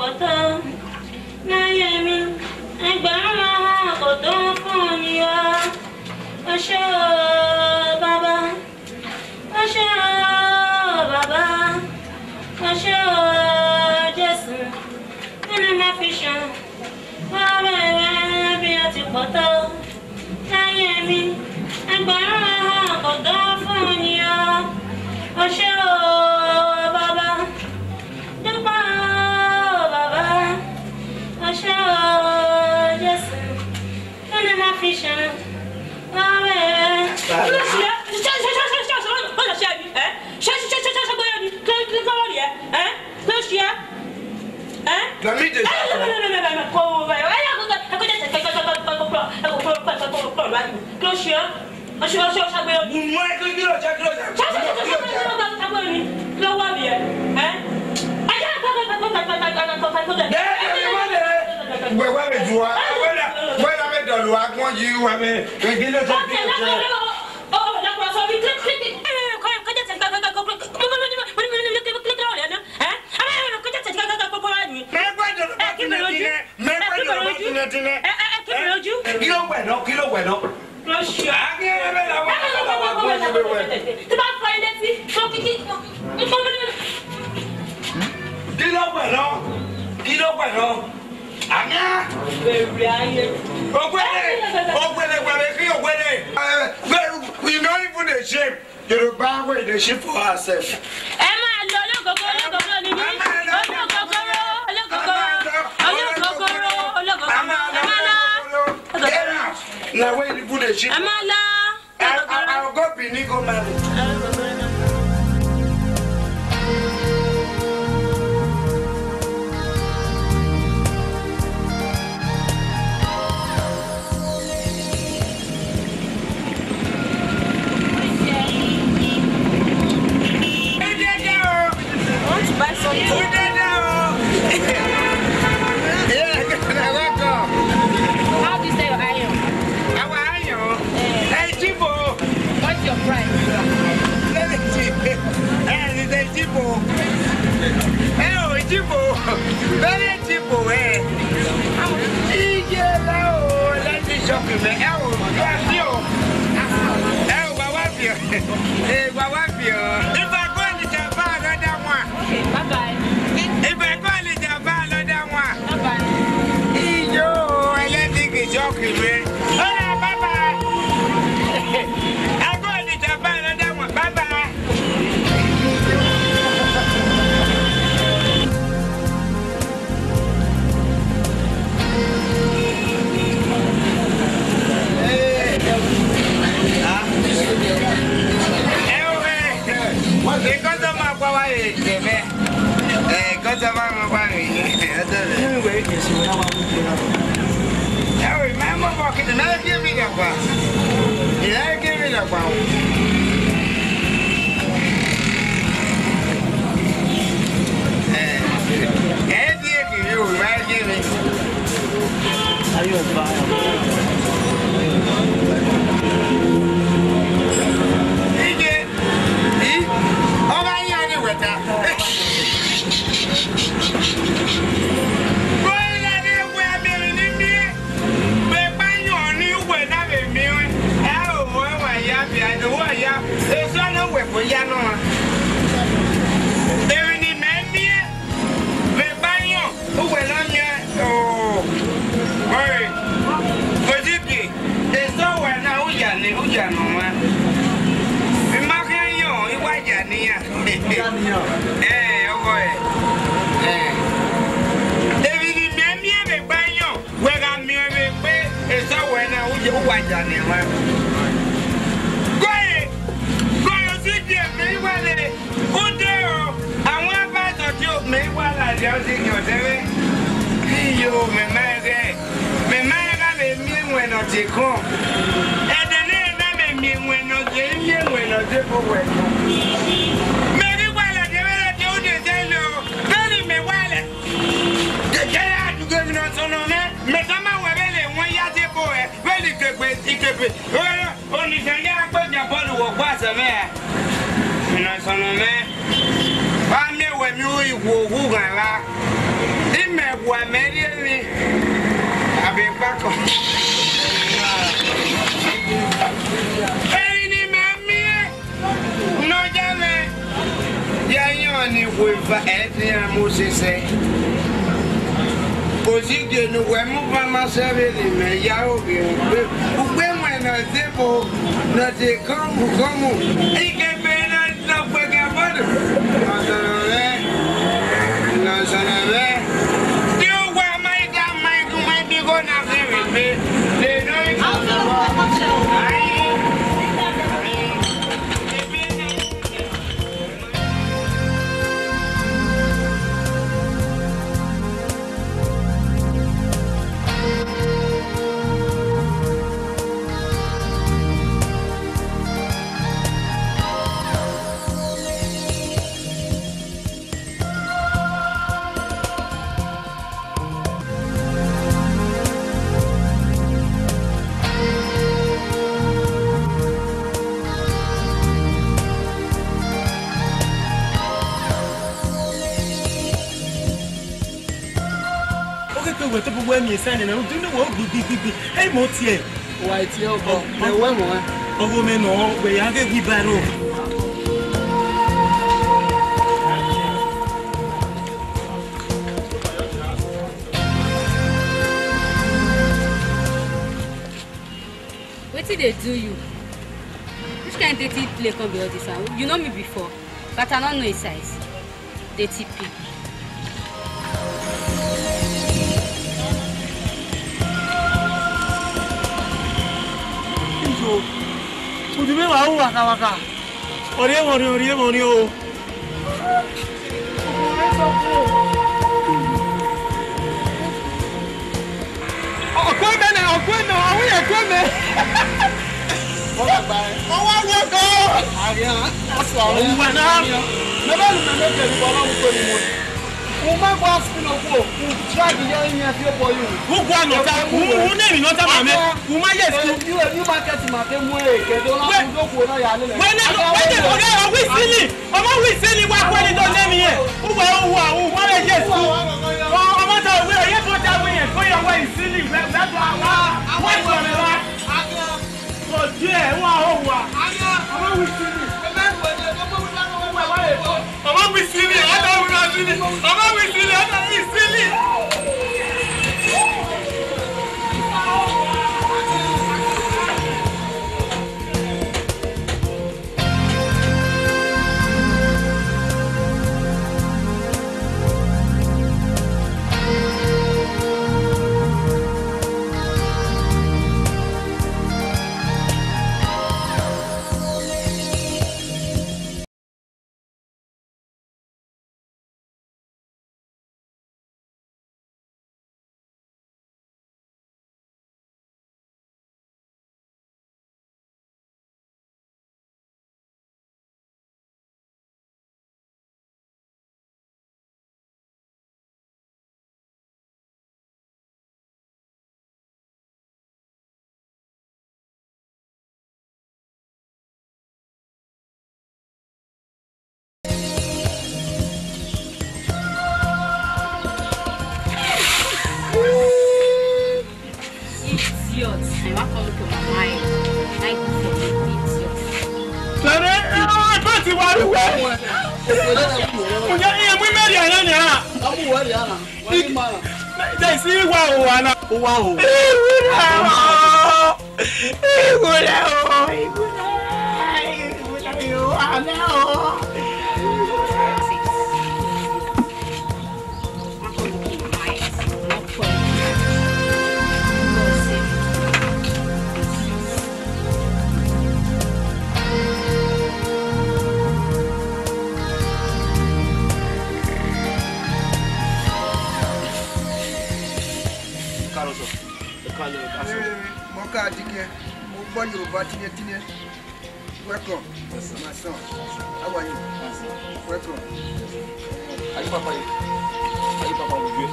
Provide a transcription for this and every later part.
pọ̀tọ́ láyé mi ẹgbẹ̀rún máa kò tó fún mi o ṣé o bàbá o ṣé o bàbá o ṣé o Jésù kí ni má fi ṣàn bàbá rẹ̀ bí o ti pọ̀tọ́ láyé mi ẹgbẹ̀rún máa kò tó fún mi o ṣé o bàbá dúpẹ́ o bàbá o ṣé o Jésù kí ni má fi ṣàn bàbá rẹ̀. Kilo bueno. We don't even the shame. You're bad way the ship for ourselves. Now where you put the ship? I'll go be Nico man. Guamérienne, avec pas comme. Any mamie, no jamais. Yayoni will être un Moses. Aussi que nous voyons vraiment servir les meilleurs. Vous pouvez me dire pour notre comme. Et que ben non, pas capable. Non, ça n'avait. When you send and I do know what be. Hey, Motier. Why, Tio, a woman or where I get we battle. What did they do you? Which kind of dirty play come be all this one? You know me before, but I don't know his size. Dirty pig. Would you know waka? Orio. Welcome, my son. How are you? Welcome. Are you Papa? Are you Papa with you?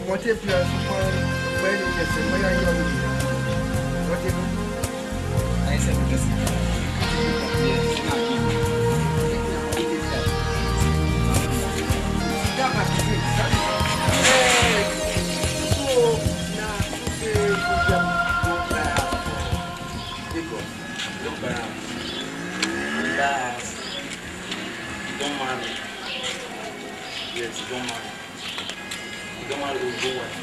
What if you are when are you? What if I said, just don't marry. Yes, you don't marry. You don't marry Oyibo wife.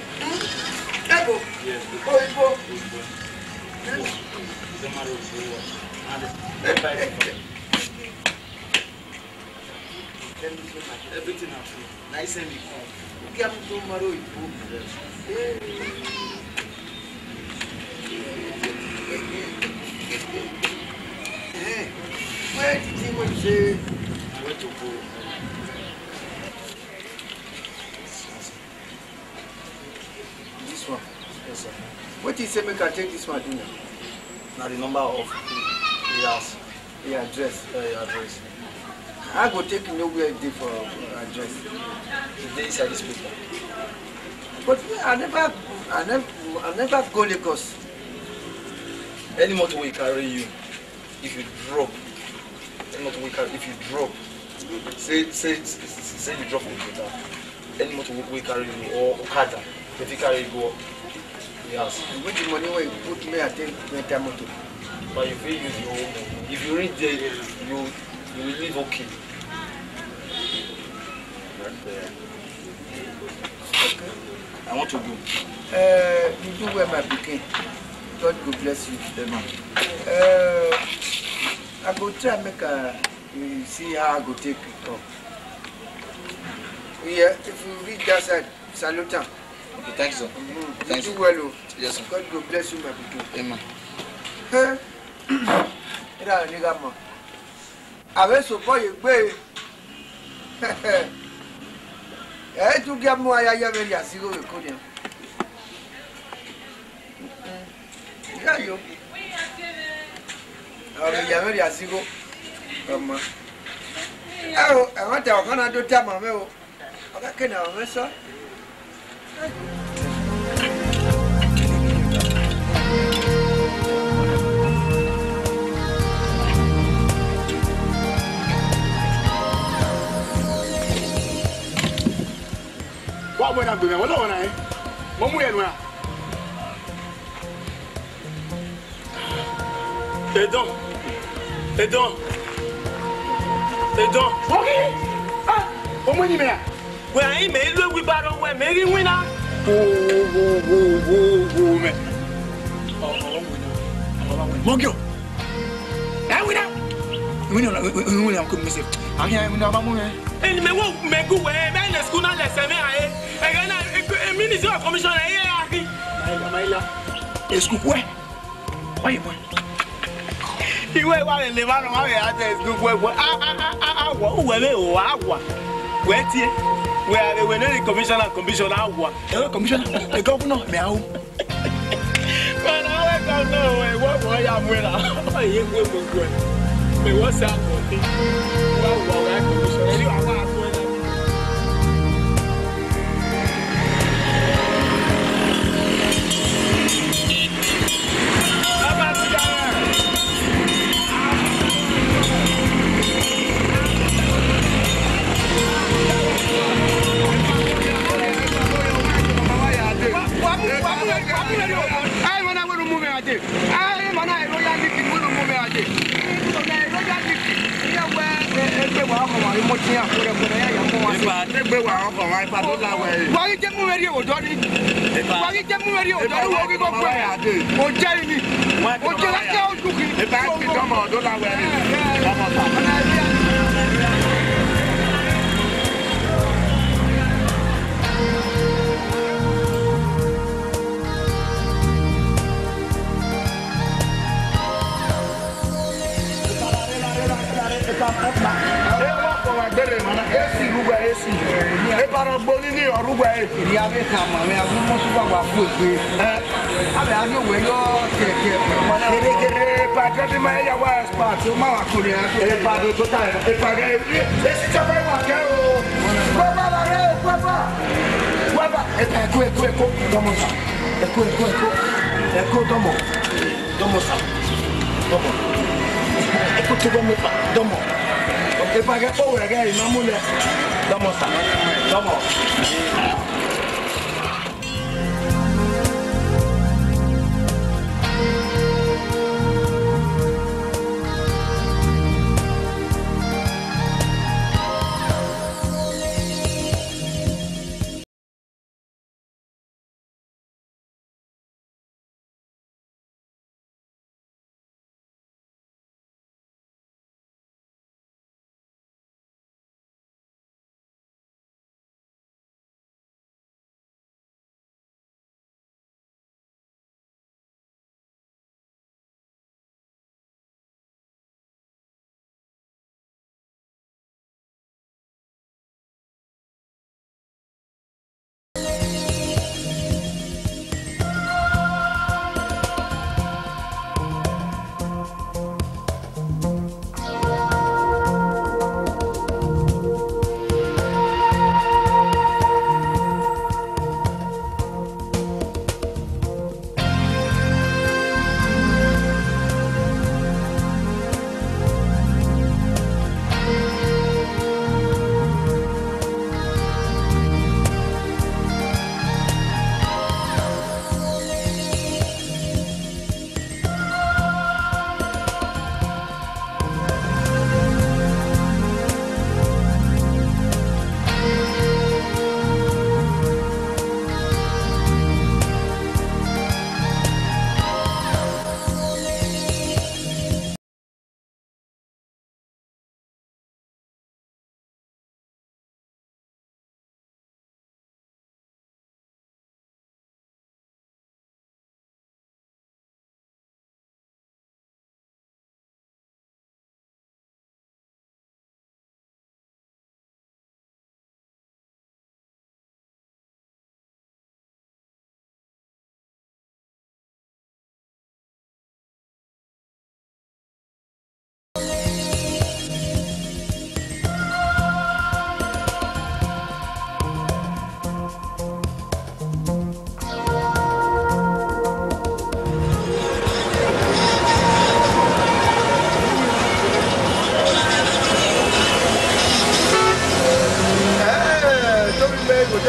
Ebo. Yes. Oyibo. You don't marry Oyibo wife. And everything is true. Nice and big. You can't do marry Oyibo. Where did you want to say? Where to go? This one. Yes, sir. What is it? Make I take this one. Now the number of the house. The address. Address. I go take nowhere it for address. Today inside this paper. But I never go Lagos. Any motor will carry you. If you drop, any motor will carry. If you drop, say you drop on the any motor will carry you or Okada. If you carry you go the house. With the money where you put me, I take my motor. But if you use your own, if you reach there, you will live okay. Okay. I want to go. You do where my picking. God go bless you. Amen. I go try and make you see how I go take it up. Yeah, if you reach that side, salute him. Okay, thanks, sir. Thanks. You do well. Yes, sir. God go bless you, my picking. Amen. Hey, ira nigga mo. Awe so boy gbe. Tu get mo ayaya very asigo we ko ni. Ya yo. Ya very asigo. Come on. I want to go na do ta ma me o. Oga ke na me so. What would I do? What do I? What would I do? Edon. Okay. Ah, what money me? Where I may look with battle where Mary winner. Oh, man. Mogyo. I win out. We know, couldn't miss it. I can't even know about money. And me won't make go where man is going to let me. I got a minister of commission. It's good. Why? You were one in the man of my address. Good work. Where they were not commissioner, Commissioner, the governor, meow. But I don't know what I am with. What's that? Well, commissioner.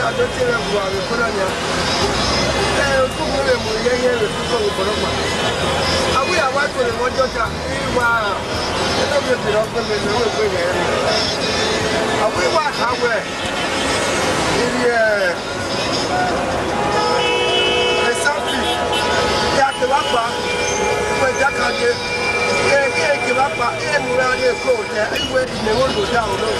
adotire bua we kono nya ku mo le mo yeye we ku ko kono ma abu ya wa ko le mo jota wa e be bi ro ko me we ko ye abu wa ha we ile esafi ya ke wa pa ko jakade ke wa pa e mu ra le ko je iwe ni wo lo da o lo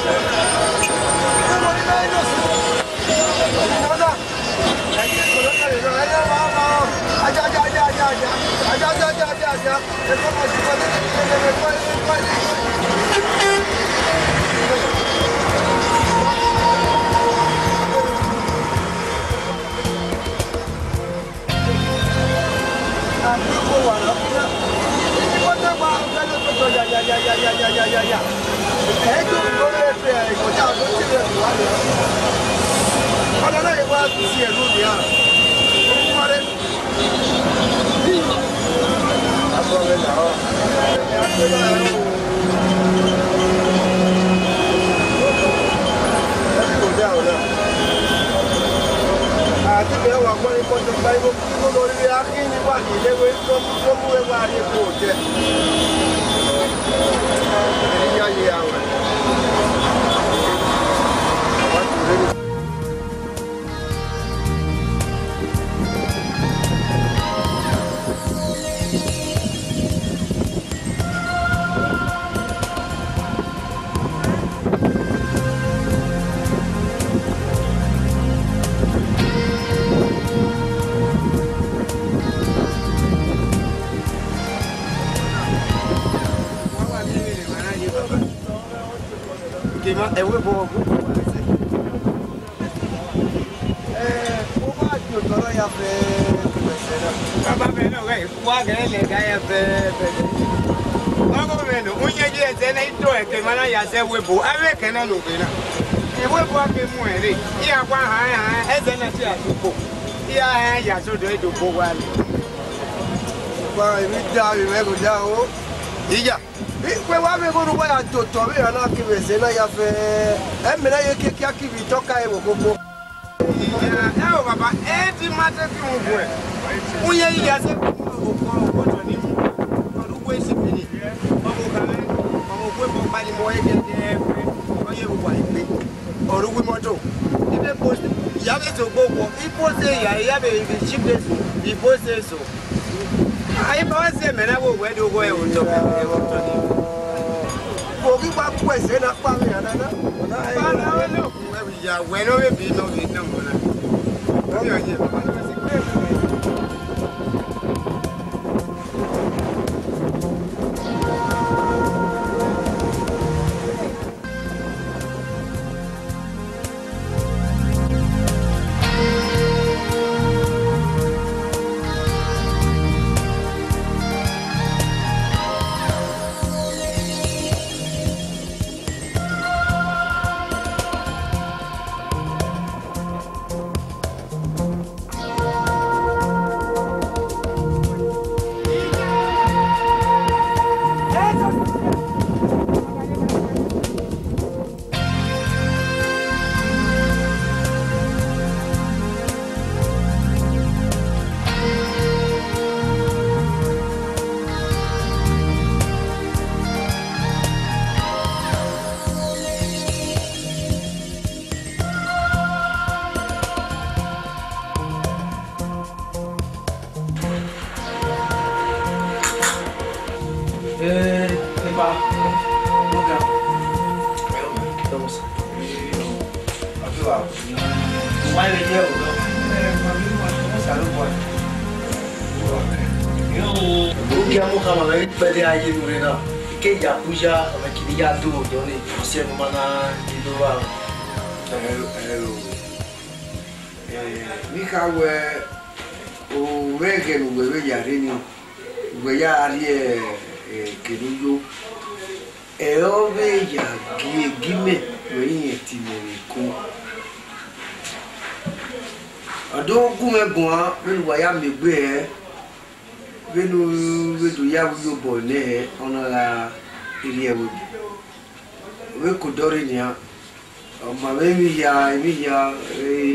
ọmọ mi ya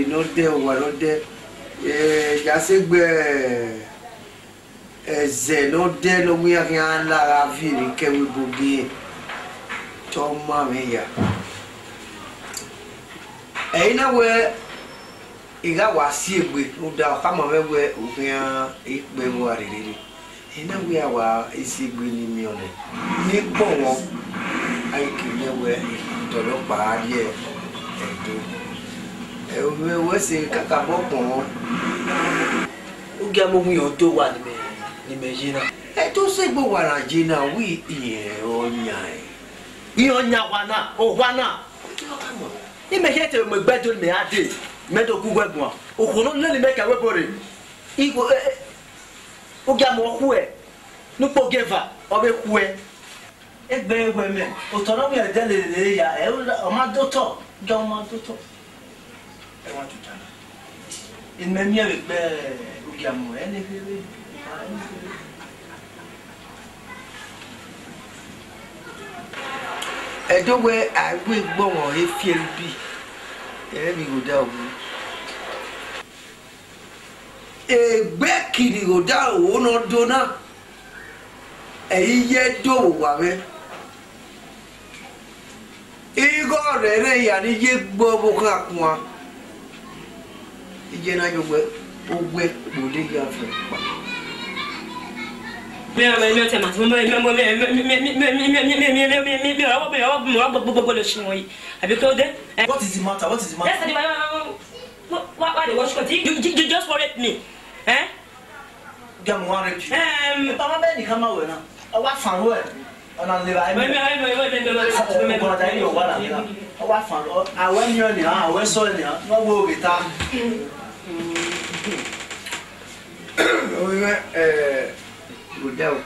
no de wa no de ya se gbe eze no de lo mi ya la la vie ni ke we bogi to ma mi ya na we iga wa si egbe no da ka ma me we opian ipe wo arere na we awa isi egbe ni mi ole ni po won ai ki le we tolo pa die edo we se kaka bo pon uge mo mu yo to wa ni me jina to se gbo wa na jina wi onya wana o wana ni me hete mo gbedo me ade me do ku gbegun o ko no le me ka we bore igo uge mo ku e no po geva obe ku e egbe we me o toro mi ede le ya e o ma do to do ma do to e want to tana in me mi egbe uge mo e le le edo we agbe gbo won e fiel bi mi go da o egbe kiri go da o no do na iye do wa me igo re ya ni ye gbo bo ka kun ije na yo gbe ogbe mo de ya fe pa mi te ma what is the matter? What is the matter? What you just worried me. Eh? Get me one repeat. Mama be ni kama we na. Wa fan we. Ona le ba. Wa fan. Awe mi oni ha, awe so ni ha. No wo beta. Oye Godao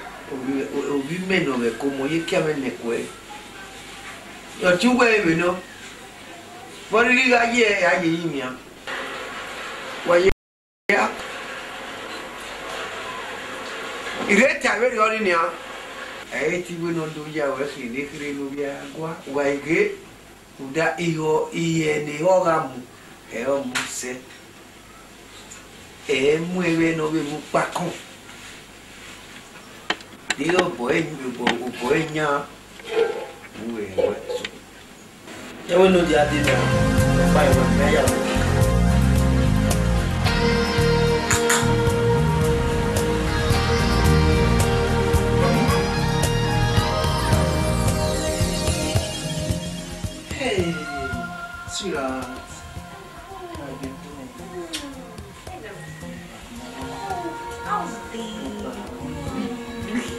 obi meno we como ye kia me nekwe yo tuwe we no bori ga ye aye yimia wa ye ya ireta we ri ni a ti we no do ya we si de kire no bia gwa wa ige uda iho iye ni ho ga mu o mu se mu ewe no we mu pakon digo boy nya we Ya we no dia dey there. Bye bye. Ya. Hey, sweetheart.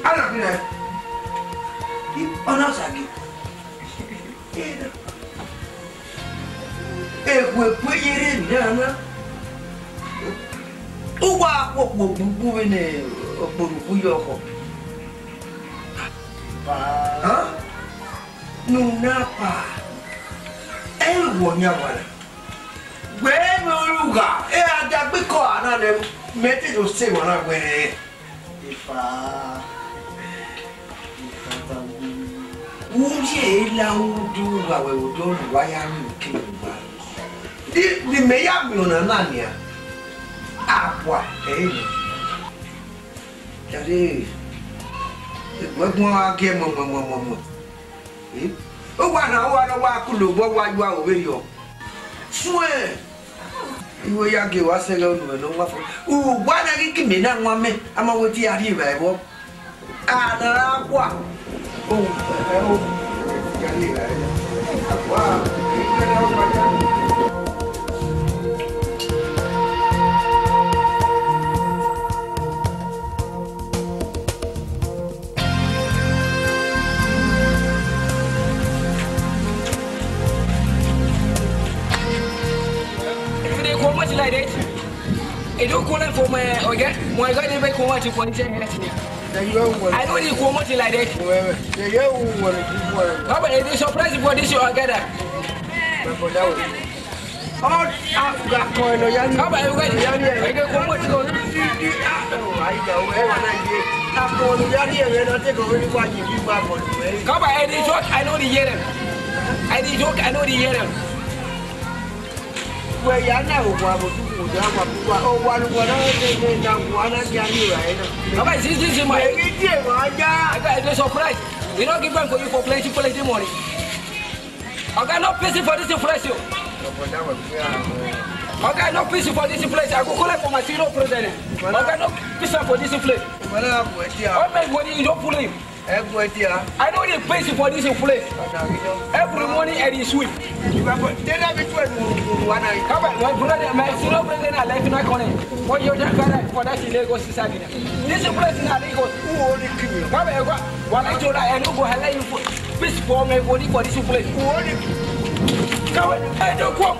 Ana bina. Ona sagi. Kwe yere ndana. Uwa popo bubu ne oporubu yoko. Ha? Nuna pa. Wonya wala. Gwe no luga. Adagbe ko ana le meti do se wana gwe. Ifa. Uje la udu wa we udu wa ya mi ba. Di me ya mi ona nania. Akwa ni. Jare. Gbogbo age mo. O wa na wa ku lo bo wa ju a we yo. Fun e. Iwe ya ge wa se lo nu no wa fo. U wa na ki mi na nwa me ama wo ti ari ba e bo. Ana akwa. Jare ba. Akwa. Like that. I don't call them for my okay. My God, they make so much for the I don't need so much like that. How about it? Surprise for this you are gather. How about you guys? I got so much gold. Come on, I did talk, I know the hear them. I did talk, I know the hear them. where you are now, one this is my I got a surprise. We don't give them for you for plenty money. I got no pity for this inflation. I got no pity for this inflation. I go collect for my zero president. I got no pity for this inflation. I make money, you don't pull him. I know they pay for this inflation. Every morning at this week. My brother, my zero president, I like to connect. What you're done for that in Lagos society. This inflation are Lagos. Who only kill you? What I told I don't go ahead and fish for my body for this inflation. I don't quote.